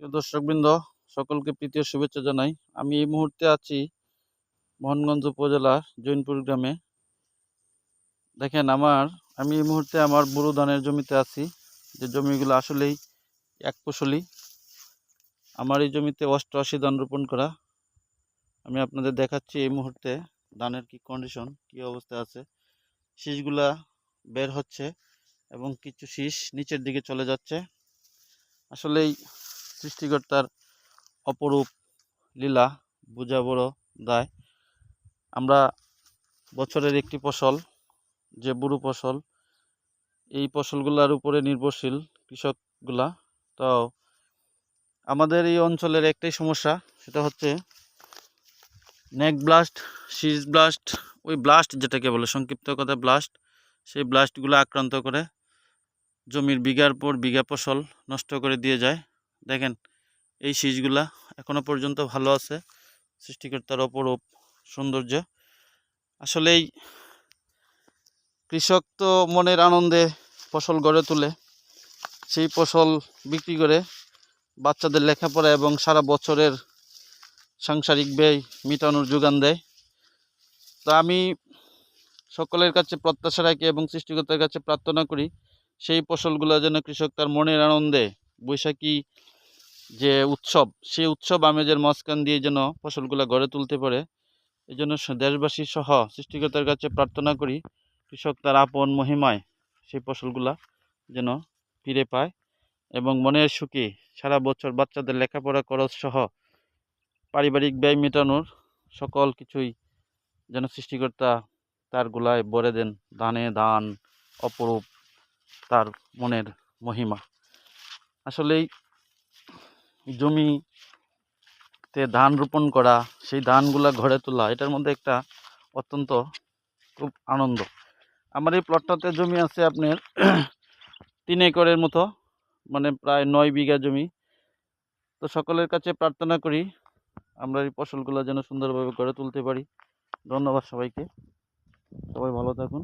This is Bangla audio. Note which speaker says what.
Speaker 1: প্রিয় দর্শকবৃন্দ, সকলকে প্রীতি ও শুভেচ্ছা জানাই। আমি এই মুহূর্তে আছি মোহনগঞ্জ উপজেলার জৈনপুর গ্রামে। দেখেন, আমি এই মুহূর্তে আমার বোরো ধানের জমিতে আছি, যে জমিগুলো আসলেই এক ফসলি। আমার এই জমিতে 88 ধান রোপণ করা। আমি আপনাদের দেখাচ্ছি এই মুহূর্তে ধানের কি কন্ডিশন, কি অবস্থা আছে। শীষগুলা বের হচ্ছে এবং কিছু শীষ নিচের দিকে চলে যাচ্ছে। আসলেই সৃষ্টিকর্তার অপরূপ লীলা, বোঝা বড় দায়। আমরা বছরের একটি ফসল, যে বোরো ফসল, এই ফসলগুলোর উপরে নির্ভরশীল কৃষকগুলা। তো আমাদের এই অঞ্চলের একটাই সমস্যা, সেটা হচ্ছে নেক ব্লাস্ট, শীষ ব্লাস্ট, ওই ব্লাস্ট যেটাকে বলে সংক্ষিপ্ত কথা ব্লাস্ট, সেই ব্লাস্টগুলো আক্রান্ত করে জমির বিঘার পর বিঘা ফসল নষ্ট করে দিয়ে যায়। দেখেন, এই শীষগুলা এখনো পর্যন্ত ভালো আছে, সৃষ্টিকর্তার অপরূপ সৌন্দর্য। আসলেই কৃষক তো মনের আনন্দে ফসল গড়ে তোলে, সেই ফসল বিক্রি করে বাচ্চাদের লেখাপড়া এবং সারা বছরের সাংসারিক ব্যয় মেটানোর যোগান দেয়। তো আমি সকলের কাছে প্রত্যাশা রাখি এবং সৃষ্টিকর্তার কাছে প্রার্থনা করি, সেই ফসলগুলো যেন কৃষক তার মনের আনন্দে বৈশাখী যে উৎসব, সেই উৎসব আমেজের মাঝখান দিয়ে যেন ফসলগুলো গড়ে তুলতে পারে। এই জন্য দেশবাসী সহ সৃষ্টিকর্তার কাছে প্রার্থনা করি, কৃষক তার আপন মহিমায় সেই ফসলগুলা যেন ফিরে পায় এবং মনের সুখে সারা বছর বাচ্চাদের লেখাপড়া খরচ সহ পারিবারিক ব্যয় মেটানোর সকল কিছুই যেন সৃষ্টিকর্তা তার গোলায় ভরে দেন। দানে দান অপরূপ তার মনের মহিমা। আসলেই জমিতে ধান রোপণ করা, সেই ধানগুলা ঘরে তোলা, এটার মধ্যে একটা অত্যন্ত খুব আনন্দ। আমার এই প্লটটাতে জমি আছে আপনার 3 একরের মতো, মানে প্রায় 9 বিঘা জমি। তো সকলের কাছে প্রার্থনা করি আমরা এই ফসলগুলো যেন সুন্দরভাবে গড়ে তুলতে পারি। ধন্যবাদ সবাইকে, সবাই ভালো থাকুন।